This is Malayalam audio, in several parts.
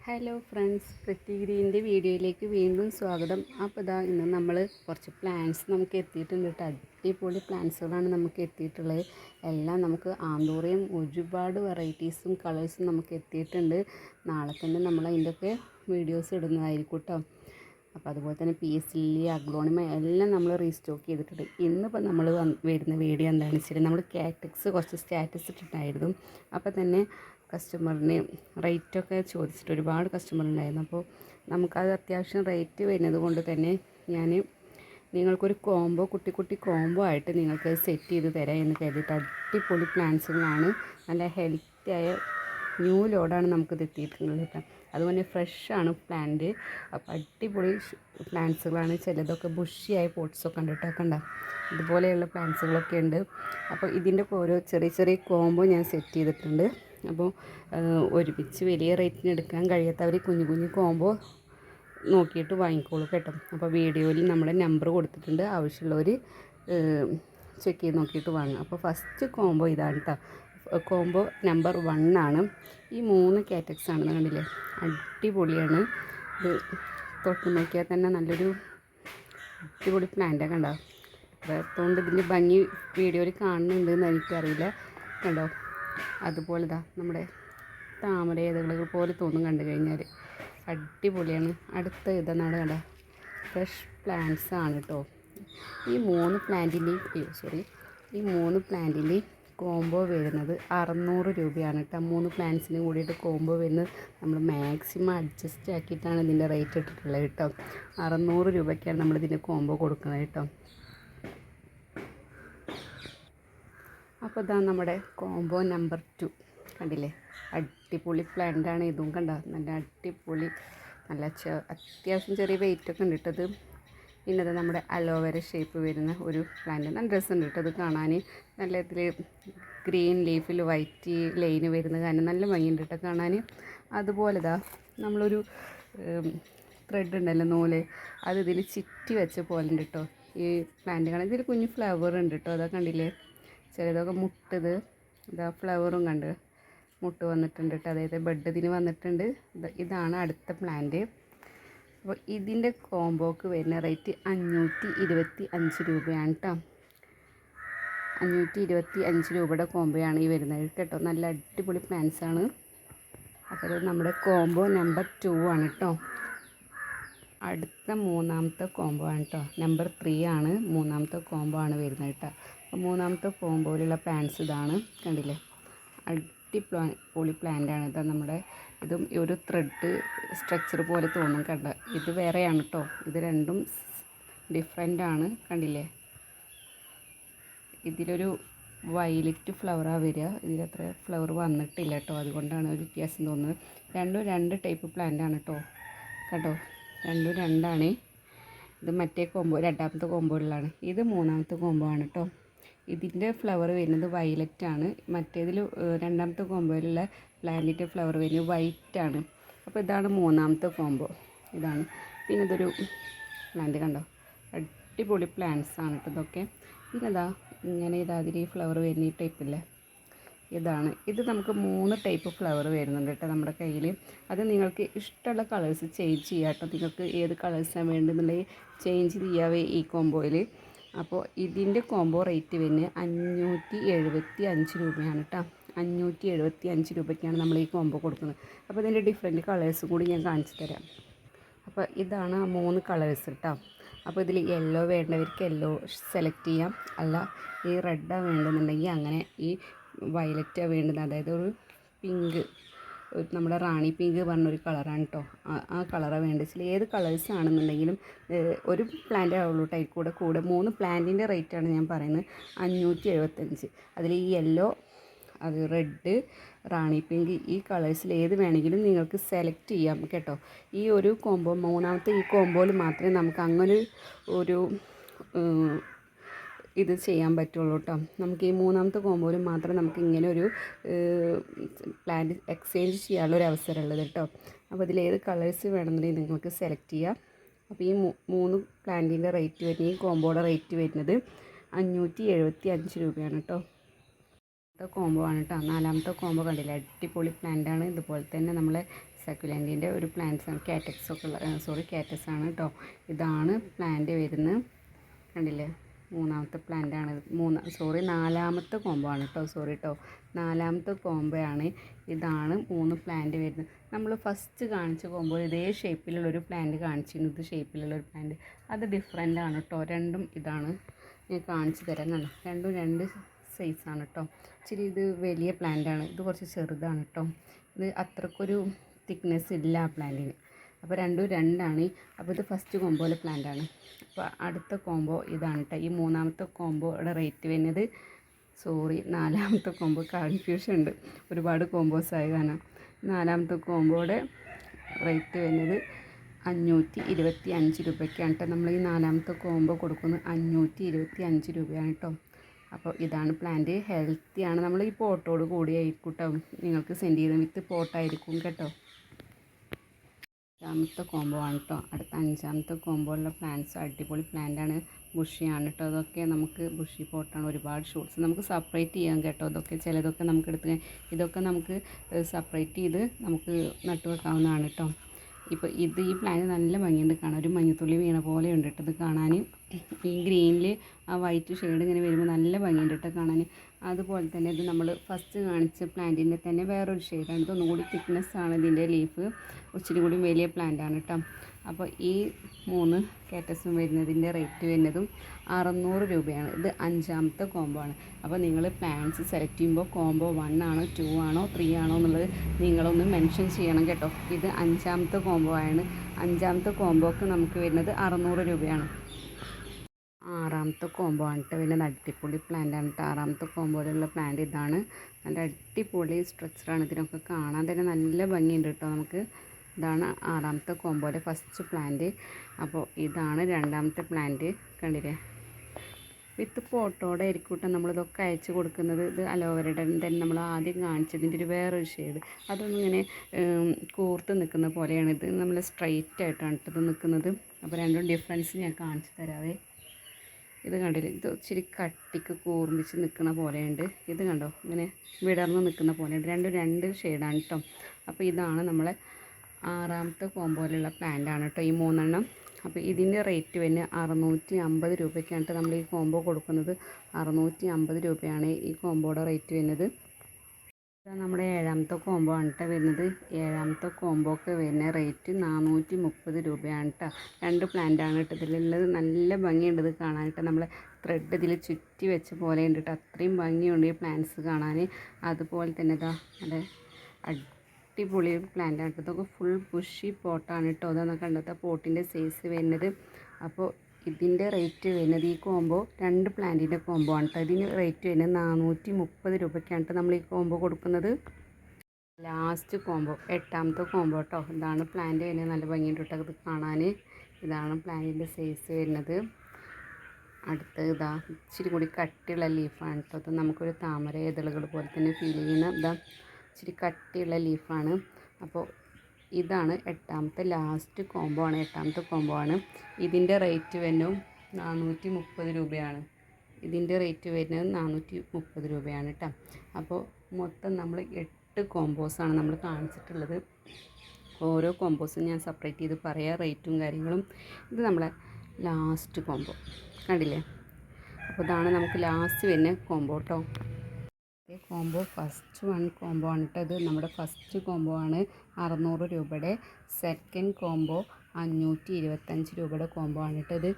ഹലോ ഫ്രണ്ട്സ്, പ്രതി ഗ്രീൻ്റെ വീഡിയോയിലേക്ക് വീണ്ടും സ്വാഗതം. അപ്പോൾ ഇതാ ഇന്ന് നമ്മൾ കുറച്ച് പ്ലാന്റ്സ് നമുക്ക് എത്തിയിട്ടുണ്ട് കേട്ടോ. അടിപൊളി പ്ലാന്റ്സുകളാണ് നമുക്ക് എത്തിയിട്ടുള്ളത്. എല്ലാം നമുക്ക് ആന്തൂറിയം ഒരുപാട് വെറൈറ്റീസും കളേഴ്സും നമുക്ക് എത്തിയിട്ടുണ്ട്. നാളെ തന്നെ നമ്മൾ അതിൻ്റെയൊക്കെ വീഡിയോസ് ഇടുന്നതായിരിക്കും കേട്ടോ. അപ്പോൾ അതുപോലെ തന്നെ പീസ് ലില്ലി, അഗ്ലോണിമ എല്ലാം നമ്മൾ റീസ്റ്റോക്ക് ചെയ്തിട്ടുണ്ട്. ഇന്നിപ്പോൾ നമ്മൾ വരുന്ന വീഡിയോ എന്താണെന്ന് വെച്ചാൽ നമ്മൾ കാക്ടസ് കുറച്ച് സ്റ്റാറ്റസ് ഇട്ടിട്ടുണ്ടായിരുന്നു. അപ്പോൾ തന്നെ കസ്റ്റമറിന് റേറ്റൊക്കെ ചോദിച്ചിട്ട് ഒരുപാട് കസ്റ്റമർ ഉണ്ടായിരുന്നു. അപ്പോൾ നമുക്കത് അത്യാവശ്യം റേറ്റ് വരുന്നത് കൊണ്ട് തന്നെ ഞാൻ നിങ്ങൾക്കൊരു കോംബോ കുട്ടി കോംബോ ആയിട്ട് നിങ്ങൾക്ക് സെറ്റ് ചെയ്ത് തരാം എന്ന് കരുതിയിട്ട് അടിപൊളി പ്ലാന്റ്സുകളാണ്. നല്ല ഹെൽത്തിയായ ന്യൂ ലോഡാണ് നമുക്കിത് എത്തിയിട്ടുള്ളത് കേട്ടോ. അതുപോലെ ഫ്രഷാണ് പ്ലാന്റ്. അപ്പോൾ അടിപൊളി പ്ലാന്റ്സുകളാണ്. ചിലതൊക്കെ ബുഷിയായ പോട്ട്സൊക്കെ ഉണ്ട് കേട്ടോ. കണ്ട ഇതുപോലെയുള്ള പ്ലാന്റ്സുകളൊക്കെ ഉണ്ട്. അപ്പോൾ ഇതിൻ്റെ ഓരോ ചെറിയ കോംബോ ഞാൻ സെറ്റ് ചെയ്തിട്ടുണ്ട്. അപ്പോൾ ഒരുമിച്ച് വലിയ റേറ്റിന് എടുക്കാൻ കഴിയാത്തവർ കുഞ്ഞു കോംബോ നോക്കിയിട്ട് വാങ്ങിക്കോളൂ കേട്ടോ. അപ്പോൾ വീഡിയോയിൽ നമ്മുടെ നമ്പർ കൊടുത്തിട്ടുണ്ട്. ആവശ്യമുള്ളവർ ചെക്ക് ചെയ്ത് നോക്കിയിട്ട് വാങ്ങുക. അപ്പോൾ ഫസ്റ്റ് കോംബോ ഇതാണ് കേട്ടോ. കോംബോ നമ്പർ 1 ആണ്. ഈ 3 കാറ്റക്സ് ആണെന്ന് കണ്ടില്ലേ, അടിപൊളിയാണ്. ഇത് തൊട്ട് നോക്കിയാൽ തന്നെ നല്ലൊരു അടിപൊളി പ്ലാന്റാണ്. കണ്ടോ, അതുകൊണ്ട് ഇതിൻ്റെ ഭംഗി വീഡിയോയിൽ കാണുന്നുണ്ടെന്ന് എനിക്കറിയില്ല. കണ്ടോ, അതുപോലെ ഇതാ നമ്മുടെ താമര ഏതകൾ പോലെ തോന്നും കണ്ടു കഴിഞ്ഞാൽ. അടിപൊളിയാണ്. അടുത്ത ഇതെന്നാണ് കണ്ട ഫ്രഷ് പ്ലാന്റ്സ് ആണ് കേട്ടോ. ഈ 3 പ്ലാന്റിൻ്റെയും കോംബോ വരുന്നത് 600 രൂപയാണ് കേട്ടോ. 3 പ്ലാന്റ്സിന് കൂടിയിട്ട് കോംബോ വരുന്നത് നമ്മൾ മാക്സിമം അഡ്ജസ്റ്റ് ആക്കിയിട്ടാണ് ഇതിൻ്റെ റേറ്റ് ഇട്ടിട്ടുള്ളത് കേട്ടോ. 600 രൂപയ്ക്കാണ് നമ്മളിതിൻ്റെ കോംബോ കൊടുക്കുന്നത് കേട്ടോ. അപ്പോൾ ഇതാണ് നമ്മുടെ കോംബോ നമ്പർ 2 കണ്ടില്ലേ, അടിപൊളി പ്ലാന്റാണ് ഇതും. കണ്ട നല്ല അടിപൊളി, നല്ല അത്യാവശ്യം ചെറിയ വെയിറ്റൊക്കെ ഉണ്ട് കേട്ടത്. പിന്നെ അത് നമ്മുടെ അലോവേര ഷേപ്പ് വരുന്ന ഒരു പ്ലാന്റ്. നല്ല രസമുണ്ട് കേട്ടോ അത് കാണാൻ. നല്ല ഇതിൽ ഗ്രീൻ ലീഫിൽ വൈറ്റ് ലൈന് വരുന്ന കാരണം നല്ല ഭംഗിയുണ്ട് കേട്ടോ കാണാൻ. അതുപോലെ ഇതാ നമ്മളൊരു ത്രെഡ് ഉണ്ടല്ലോ, നൂല്, അത് ഇതിൽ ചുറ്റി വെച്ച പോലെ ഉണ്ട് കേട്ടോ ഈ പ്ലാന്റ് കാണാൻ. ഇതിൽ കുഞ്ഞു ഫ്ലവർ ഉണ്ട് കേട്ടോ. അതാ കണ്ടില്ലേ, ചിലതൊക്കെ മുട്ടത് ഇതാ ഫ്ലവറും കണ്ട് മുട്ട് വന്നിട്ടുണ്ട് കേട്ടോ. അതായത് ബഡ് ഇതിന് വന്നിട്ടുണ്ട്. ഇതാണ് അടുത്ത പ്ലാന്റ്. അപ്പോൾ ഇതിൻ്റെ കോംബോക്ക് വരുന്ന റേറ്റ് 525 രൂപയാണ് കേട്ടോ. 525 രൂപയുടെ കോംബോയാണ് ഈ വരുന്നത് കേട്ടോ. നല്ല അടിപൊളി പ്ലാന്റ്സാണ്. അപ്പോൾ അത് നമ്മുടെ കോംബോ നമ്പർ 2 ആണ് കേട്ടോ. അടുത്ത 3ാമത്തെ കോംബോ ആണ് കേട്ടോ. നമ്പർ 3 ആണ്. 3ാമത്തെ കോംബോ ആണ് വരുന്നത് കേട്ടോ. അപ്പോൾ 3ാമത്തെ കോംബോയിലുള്ള പ്ലാന്റ്സ് ഇതാണ് കണ്ടില്ലേ, അടിപൊളി പ്ലാന്റാണ്. ഇതാ നമ്മുടെ ഇതും ഒരു ത്രെഡ് സ്ട്രക്ചർ പോലെ തോന്നും കണ്ട. ഇത് വേറെയാണ് കേട്ടോ. ഇത് രണ്ടും ഡിഫറെൻ്റ് ആണ്. കണ്ടില്ലേ, ഇതിലൊരു വയലറ്റ് ഫ്ലവറാണ് വരിക. ഇതിലത്ര ഫ്ലവർ വന്നിട്ടില്ല കേട്ടോ. അതുകൊണ്ടാണ് ഒരു വ്യത്യാസം തോന്നുന്നത്. രണ്ടും 2 ടൈപ്പ് പ്ലാന്റാണ് കേട്ടോ. കേട്ടോ, രണ്ടും 2ആണ്. ഇത് മറ്റേ കോംബോ 2ാമത്തെ കോംബോയിലാണ്. ഇത് 3ാമത്തെ കോംബോ ആണ് കേട്ടോ. ഇതിൻ്റെ ഫ്ലവർ വരുന്നത് വയലറ്റ് ആണ്. മറ്റേതിൽ 2ാമത്തെ കോംബോയിലുള്ള പ്ലാന്റിൻ്റെ ഫ്ലവർ വരുന്നത് വൈറ്റ് ആണ്. അപ്പോൾ ഇതാണ് 3ാമത്തെ കോംബോ. ഇതാണ്. പിന്നെ ഇതൊരു പ്ലാന്റ് കണ്ടോ, അടിപൊളി പ്ലാന്റ്സ് ആണ് കേട്ടോ ഇതൊക്കെ. പിന്നെതാ ഇങ്ങനെ അതിൽ ഫ്ലവർ വരുന്ന ഈ ടൈപ്പില്ലേ, ഇതാണ്. ഇത് നമുക്ക് 3 ടൈപ്പ് ഫ്ലവർ വരുന്നുണ്ട് കേട്ടോ നമ്മുടെ കയ്യിൽ. അത് നിങ്ങൾക്ക് ഇഷ്ടമുള്ള കളേഴ്സ് ചേഞ്ച് ചെയ്യാം കേട്ടോ. നിങ്ങൾക്ക് ഏത് കളേഴ്സാണ് വേണ്ടതെന്നുണ്ടെങ്കിൽ ചേഞ്ച് ചെയ്യാവേ ഈ കോംബോയിൽ. അപ്പോൾ ഇതിൻ്റെ കോംബോ റേറ്റ് വരുന്നത് 575 രൂപയാണ് കേട്ടോ. 575 രൂപയ്ക്കാണ് നമ്മൾ ഈ കോംബോ കൊടുക്കുന്നത്. അപ്പോൾ ഇതിൻ്റെ ഡിഫറെൻറ്റ് കളേഴ്സ് കൂടി ഞാൻ കാണിച്ചു തരാം. അപ്പോൾ ഇതാണ് ആ 3 കളേഴ്സ് കേട്ടോ. അപ്പോൾ ഇതിൽ യെല്ലോ വേണ്ടവർക്ക് യെല്ലോ സെലക്ട് ചെയ്യാം. അല്ല ഈ റെഡാണ് വേണ്ടതെന്നുണ്ടെങ്കിൽ അങ്ങനെ, ഈ വയലറ്റാണ് വേണ്ടത്, അതായത് ഒരു പിങ്ക്, നമ്മുടെ റാണി പിങ്ക് പറഞ്ഞൊരു കളറാണ് കേട്ടോ. ആ കളറാണ് വേണ്ടത്. ഏത് കളേഴ്സ് ആണെന്നുണ്ടെങ്കിലും ഒരു പ്ലാന്റ് ആവുള്ളൂ ടൈപ്പ് കൂടെ 3 പ്ലാന്റിൻ്റെ റേറ്റാണ് ഞാൻ പറയുന്നത് 575. അതിൽ ഈ യെല്ലോ, അത് റെഡ്, റാണി പിങ്ക്, ഈ കളേഴ്സിൽ ഏത് വേണമെങ്കിലും നിങ്ങൾക്ക് സെലക്ട് ചെയ്യാം കേട്ടോ. ഈ ഒരു കോംബോ 3ാമത്തെ ഈ കോംബോയിൽ മാത്രമേ നമുക്ക് അങ്ങനെ ഒരു ഇത് ചെയ്യാൻ പറ്റുള്ളൂ കേട്ടോ. നമുക്ക് ഈ 3ാമത്തെ കോംബോയിൽ മാത്രമേ നമുക്ക് ഇങ്ങനെ ഒരു പ്ലാന്റ് എക്സ്ചേഞ്ച് ചെയ്യാനുള്ളൊരു അവസരമുള്ളത് കേട്ടോ. അപ്പോൾ ഇതിലേത് കളേഴ്സ് വേണമെന്നുണ്ടെങ്കിൽ നിങ്ങൾക്ക് സെലക്ട് ചെയ്യാം. അപ്പോൾ ഈ 3 പ്ലാന്റിൻ്റെ റേറ്റ് വരുന്നത്, ഈ കോംബോയുടെ റേറ്റ് വരുന്നത് 575 രൂപയാണ് കേട്ടോ. കോംബോ ആണ് കേട്ടോ. 4ാമത്തെ കോംബോ കണ്ടില്ല, അടിപൊളി പ്ലാന്റാണ്. ഇതുപോലെ തന്നെ നമ്മളെ സക്കുലൻറ്റിൻ്റെ ഒരു പ്ലാന്റ്സ് ആണ്. കാറ്റക്സ് ഒക്കെ ഉള്ള കാറ്റസ് ആണ് കേട്ടോ. ഇതാണ് പ്ലാന്റ് വരുന്നത്. കണ്ടില്ലേ, മൂന്നാമത്തെ പ്ലാന്റ് ആണ്. നാലാമത്തെ കോംബോ ആണ് കേട്ടോ. നാലാമത്തെ കോംബോ ആണ്. ഇതാണ് 3 പ്ലാന്റ് വരുന്നത്. നമ്മൾ ഫസ്റ്റ് കാണിച്ച കോംബോ ഇതേ ഷേപ്പിലുള്ളൊരു പ്ലാന്റ് കാണിച്ചിരുന്നു. ഇത് ഷേപ്പിലുള്ളൊരു പ്ലാന്റ് അത് ഡിഫറെൻ്റ് ആണ് കേട്ടോ. രണ്ടും ഇതാണ് ഞാൻ കാണിച്ചു തരാം. കണ്ടോ, രണ്ടും 2 സൈസാണ് കേട്ടോ. ഇച്ചിരി ഇത് വലിയ പ്ലാന്റാണ്, ഇത് കുറച്ച് ചെറുതാണ് കേട്ടോ. ഇത് അത്രക്കൊരു തിക്നെസ് ഇല്ല ആ പ്ലാന്റിന്. അപ്പോൾ രണ്ടും 2ആണ്. അപ്പോൾ ഇത് ഫസ്റ്റ് കോംബോയിലെ പ്ലാന്റാണ്. അപ്പോൾ അടുത്ത കോംബോ ഇതാണ് കേട്ടോ. ഈ മൂന്നാമത്തെ കോംബോയുടെ റേറ്റ് വരുന്നത് നാലാമത്തെ കോംബോ കൺഫ്യൂഷൻ ഉണ്ട്, ഒരുപാട് കോംബോസ് ആയി കാരണം. നാലാമത്തെ കോംബോയുടെ റേറ്റ് വരുന്നത് 525 രൂപയ്ക്കാണ് കേട്ടോ. നമ്മൾ ഈ നാലാമത്തെ കോംബോ കൊടുക്കുന്നത് 525 രൂപയാണ് കേട്ടോ. അപ്പോൾ ഇതാണ് പ്ലാന്റ്, ഹെൽത്തിയാണ്. നമ്മൾ ഈ പോട്ടോട് കൂടി ആയിരിക്കും കേട്ടോ നിങ്ങൾക്ക് സെൻഡ് ചെയ്യുന്നത്, വിത്ത് പോട്ടായിരിക്കും കേട്ടോ. അഞ്ചാമത്തെ കോംബോ ആണ് കേട്ടോ. അടുത്ത 5ാമത്തെ കോംബോയിലുള്ള പ്ലാന്റ്സ് അടിപൊളി പ്ലാന്റാണ്, ബുഷിയാണ് കേട്ടോ. അതൊക്കെ നമുക്ക് ബുഷി പോട്ടാണ്. ഒരുപാട് ഷൂട്ട്സ് നമുക്ക് സെപ്പറേറ്റ് ചെയ്യാം കേട്ടോ. ചിലതൊക്കെ നമുക്ക് ഇതൊക്കെ നമുക്ക് സെപ്പറേറ്റ് ചെയ്ത് നമുക്ക് നട്ടു വെക്കാവുന്നതാണ് കേട്ടോ. ഇപ്പോൾ ഈ പ്ലാന്റ് നല്ല ഭംഗിയുണ്ട് കാണാൻ, ഒരു മഞ്ഞത്തുള്ളി വീണ പോലെ ഉണ്ട് കേട്ടോ ഇത് കാണാൻ. ഈ ഗ്രീനിൽ ആ വൈറ്റ് ഷെയ്ഡ് ഇങ്ങനെ വരുമ്പോൾ നല്ല ഭംഗിയുണ്ട് കേട്ടോ കാണാൻ. അതുപോലെ തന്നെ ഇത് നമ്മൾ ഫസ്റ്റ് കാണിച്ച പ്ലാന്റിൻ്റെ തന്നെ വേറൊരു ഷെയ്ഡാണ്. ഇതൊന്നും കൂടി തിക്നെസ്സാണ് ഇതിൻ്റെ ലീഫ്, ഇച്ചിരി കൂടി വലിയ പ്ലാന്റാണ് കേട്ടോ. അപ്പോൾ ഈ 3 കാറ്റസും വരുന്നതിൻ്റെ റേറ്റ് വരുന്നതും 600 രൂപയാണ്. ഇത് 5ാമത്തെ കോംബോ ആണ്. അപ്പോൾ നിങ്ങൾ പ്ലാന്റ്സ് സെലക്ട് ചെയ്യുമ്പോൾ കോംബോ 1 ആണോ 2 ആണോ 3 ആണോ എന്നുള്ളത് നിങ്ങളൊന്ന് മെൻഷൻ ചെയ്യണം കേട്ടോ. ഇത് 5ാമത്തെ കോംബോ ആണ്. 5ാമത്തെ കോംബോക്ക് നമുക്ക് വരുന്നത് 600 രൂപയാണ്. 6ാമത്തെ കോംബോ ആണ് കേട്ടോ. പിന്നെ അടിപൊളി പ്ലാന്റാണ് കേട്ടോ. 6ാമത്തെ കോംബോയിലുള്ള പ്ലാന്റ് ഇതാണ്. നല്ല അടിപൊളി സ്ട്രക്ചറാണ്. ഇതിനൊക്കെ കാണാൻ തന്നെ നല്ല ഭംഗിയുണ്ട് കേട്ടോ നമുക്ക്. ഇതാണ് 6ാമത്തെ കോംബോയുടെ ഫസ്റ്റ് പ്ലാന്റ്. അപ്പോൾ ഇതാണ് 2ാമത്തെ പ്ലാന്റ്, കണ്ടില്ലേ. വിത്ത് പോട്ടോടെ ആയിരിക്കും കേട്ടോ നമ്മളിതൊക്കെ അയച്ച് കൊടുക്കുന്നത്. ഇത് അലോവേരയുടെ തന്നെ നമ്മൾ ആദ്യം കാണിച്ചതിൻ്റെ ഒരു വേറൊരു ഷെയ്ഡ്, അതൊന്നും ഇങ്ങനെ കൂർത്ത് നിൽക്കുന്ന പോലെയാണ്. ഇത് നമ്മൾ സ്ട്രൈറ്റ് ആയിട്ടാണ് ഇത് നിൽക്കുന്നത്. അപ്പോൾ രണ്ടും ഡിഫറൻസ് ഞാൻ കാണിച്ചു തരാവേ. ഇത് കണ്ടില്ലേ, ഇത് ഇച്ചിരി കട്ടിക്ക് കൂർമ്മിച്ച് നിൽക്കുന്ന പോലെയുണ്ട്. ഇത് കണ്ടോ, ഇങ്ങനെ വിടർന്ന് നിൽക്കുന്ന പോലെയുണ്ട്. രണ്ടും 2 ഷെയ്ഡാണ് കേട്ടോ. അപ്പോൾ ഇതാണ് നമ്മളെ 6ാമത്തെ കോംബോയിലുള്ള പ്ലാന്റാണ് കേട്ടോ ഈ 3 എണ്ണം. അപ്പോൾ ഇതിൻ്റെ റേറ്റ് പിന്നെ 650 രൂപയ്ക്കാണ് നമ്മൾ ഈ കോംബോ കൊടുക്കുന്നത്. 650 രൂപയാണ് ഈ കോംബോയുടെ റേറ്റ് വരുന്നത്. നമ്മുടെ 7ാമത്തെ കോംബോ ആണ് കേട്ടോ വരുന്നത്. 7ാമത്തെ കോംബോക്ക് വരുന്ന റേറ്റ് 430 രൂപയാണ് കേട്ടോ. 2 പ്ലാന്റാണ് കേട്ടോ ഇതിലുള്ളത്. നല്ല ഭംഗിയുണ്ട് ഇത് കാണാനായിട്ട്. നമ്മളെ ത്രെഡ് ഇതിൽ ചുറ്റി വെച്ച പോലെ ഉണ്ട് കേട്ടോ. അത്രയും ഭംഗിയുണ്ട് ഈ പ്ലാന്റ്സ് കാണാൻ. അതുപോലെ തന്നെ ഇതാ നല്ല അടിപൊളി പ്ലാന്റാണ്. ഇതൊക്കെ ഫുൾ ബുഷി പോട്ടാണ് കേട്ടോ. അതാണ് കണ്ടത്തെ പോട്ടിൻ്റെ സൈസ് വരുന്നത്. അപ്പോൾ ഇതിൻ്റെ റേറ്റ് വരുന്നത് ഈ കോംബോ 2 പ്ലാന്റിൻ്റെ കോംബോ ആണ് കേട്ടോ. ഇതിന് റേറ്റ് വരുന്നത് 430 രൂപയ്ക്കാണ് കേട്ടോ നമ്മൾ ഈ കോംബോ കൊടുക്കുന്നത്. ലാസ്റ്റ് കോംബോ 8ാമത്തെ കോംബോ കേട്ടോ. ഇതാണ് പ്ലാന്റ് വരുന്നത്. നല്ല ഭംഗിയുണ്ട് കേട്ടോ ഇത് കാണാൻ. ഇതാണ് പ്ലാന്റിൻ്റെ സൈസ് വരുന്നത്. അടുത്ത് ഇതാ ഇച്ചിരി കൂടി കട്ടിയുള്ള ലീഫാണ് കേട്ടോ. അത് നമുക്കൊരു താമര ഇതളുകൾ പോലെ തന്നെ ഫീൽ ചെയ്യുന്ന ഇതാ ഇച്ചിരി കട്ടിയുള്ള ലീഫാണ്. അപ്പോൾ ഇതാണ് 8ാമത്തെ ലാസ്റ്റ് കോംബോ ആണ്. 8ാമത്തെ കോംബോ ആണ്. ഇതിൻ്റെ റേറ്റ് വരുന്നത് 430 രൂപയാണ്. ഇതിൻ്റെ റേറ്റ് വരുന്നത് 430 രൂപയാണ് കേട്ടോ. അപ്പോൾ മൊത്തം നമ്മൾ 8 കോംബോസാണ് നമ്മൾ കാണിച്ചിട്ടുള്ളത്. ഓരോ കോംബോസും ഞാൻ സെപ്പറേറ്റ് ചെയ്ത് പറയാം റേറ്റും കാര്യങ്ങളും. ഇത് നമ്മളെ ലാസ്റ്റ് കോംബോ കണ്ടില്ലേ. അപ്പോൾ ഇതാണ് നമുക്ക് ലാസ്റ്റ് വരുന്ന കോംബോ കേട്ടോ. കോംബോ ഫസ്റ്റ് 1 കോംബോ ആണ് കേട്ടോ. ഇത് നമ്മുടെ ഫസ്റ്റ് കോംബോ ആണ് 600 രൂപയുടെ. സെക്കൻഡ് കോംബോ 525 രൂപയുടെ കോംബോ ആണ് കേട്ടോ. ഇത്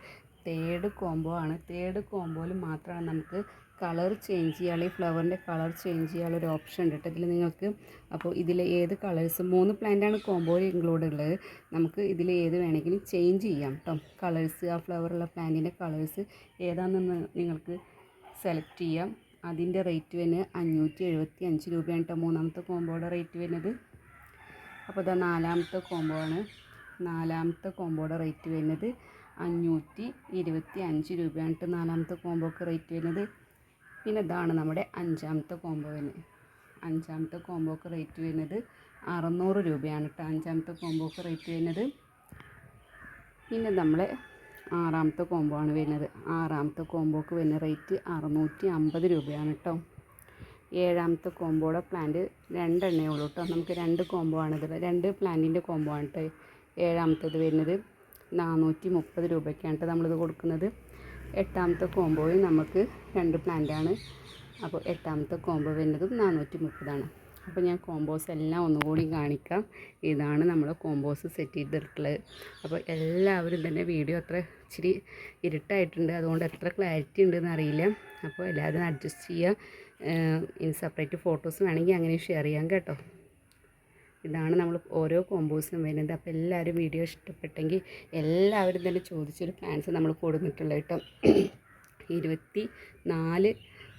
തേർഡ് കോംബോ ആണ്. തേർഡ് കോംബോയിൽ മാത്രമാണ് നമുക്ക് കളർ ചേഞ്ച് ചെയ്യാനുള്ള, ഈ ഫ്ലവറിൻ്റെ കളർ ചേഞ്ച് ചെയ്യാനുള്ള ഒരു ഓപ്ഷൻ ഉണ്ട് കേട്ടോ ഇതിൽ നിങ്ങൾക്ക്. അപ്പോൾ ഇതിൽ ഏത് കളേഴ്സ് 3 പ്ലാന്റാണ് കോംബോയിൽ ഇൻക്ലൂഡ് ഉള്ളത്. നമുക്ക് ഇതിൽ ഏത് വേണമെങ്കിലും ചേഞ്ച് ചെയ്യാം കേട്ടോ. കളേഴ്സ്, ആ ഫ്ലവറുള്ള പ്ലാന്റിൻ്റെ കളേഴ്സ് ഏതാണെന്ന് നിങ്ങൾക്ക് സെലക്ട് ചെയ്യാം. അതിൻ്റെ റേറ്റ് വരുന്നത് 575 രൂപയാണ് കേട്ടോ. 3ാമത്തെ കോംബോയുടെ റേറ്റ് വരുന്നത്. അപ്പോൾ ഇതാ 4ാമത്തെ കോംബോ ആണ്. 4ാമത്തെ കോംബോയുടെ റേറ്റ് വരുന്നത് 525 രൂപയാണ് കേട്ടോ. 4ാമത്തെ കോംബോക്ക് റേറ്റ് വരുന്നത്. പിന്നെ ഇതാണ് നമ്മുടെ 5ാമത്തെ കോംബോ വരുന്നത്. 5ാമത്തെ കോംബോക്ക് റേറ്റ് വരുന്നത് 600 രൂപയാണ് കേട്ടോ. 5ാമത്തെ കോംബോക്ക് റേറ്റ് വരുന്നത്. പിന്നെ നമ്മളെ 6ാമത്തെ കോംബോ ആണ് വരുന്നത്. 6ാമത്തെ കോംബോക്ക് വരുന്ന റേറ്റ് 650 രൂപയാണ് കേട്ടോ. ഏഴാമത്തെ കോമ്പോയുടെ പ്ലാന്റ് 2 എണ്ണയേ ഉള്ളൂ കേട്ടോ. നമുക്ക് 2 കോമ്പോ ആണിത്, 2 പ്ലാന്റിൻ്റെ കോമ്പോ ആണ് കേട്ടോ ഏഴാമത്തത് വരുന്നത്. 430 രൂപയ്ക്കാണ് കേട്ടോ നമ്മളിത് കൊടുക്കുന്നത്. 8ാമത്തെ കോമ്പോയും നമുക്ക് 2 പ്ലാന്റാണ്. അപ്പോൾ 8ാമത്തെ കോമ്പോ വരുന്നതും 430 അപ്പോൾ ഞാൻ കോമ്പോസ് എല്ലാം ഒന്നുകൂടി കാണിക്കാം. ഇതാണ് നമ്മൾ കോമ്പോസ് സെറ്റ് ചെയ്തിട്ടുള്ളത്. അപ്പോൾ എല്ലാവരും തന്നെ വീഡിയോ അത്ര ഇച്ചിരി ഇരുട്ടായിട്ടുണ്ട്, അതുകൊണ്ട് എത്ര ക്ലാരിറ്റി ഉണ്ടെന്ന് അറിയില്ല. അപ്പോൾ എല്ലാവരും അഡ്ജസ്റ്റ് ചെയ്യുക. ഇനി സെപ്പറേറ്റ് ഫോട്ടോസ് വേണമെങ്കിൽ അങ്ങനെ ഷെയർ ചെയ്യാം കേട്ടോ. ഇതാണ് നമ്മൾ ഓരോ കോമ്പോസിനും വരുന്നത്. അപ്പോൾ എല്ലാവരും വീഡിയോ ഇഷ്ടപ്പെട്ടെങ്കിൽ എല്ലാവരും തന്നെ ചോദിച്ചൊരു പ്ലാൻസ് നമ്മൾ കൊടുത്തിട്ടുള്ളത് കേട്ടോ. 24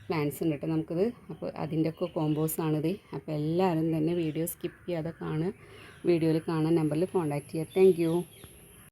പ്ലാൻസ് ഉണ്ട് കേട്ടോ നമുക്കിത്. അപ്പോൾ അതിൻ്റെയൊക്കെ കോമ്പോസാണിത്. അപ്പോൾ എല്ലാവരും തന്നെ വീഡിയോ സ്കിപ്പ് ചെയ്യാതെ കാണുക. വീഡിയോയിൽ കാണാൻ നമ്പറിൽ കോൺടാക്റ്റ് ചെയ്യുക. Thank you.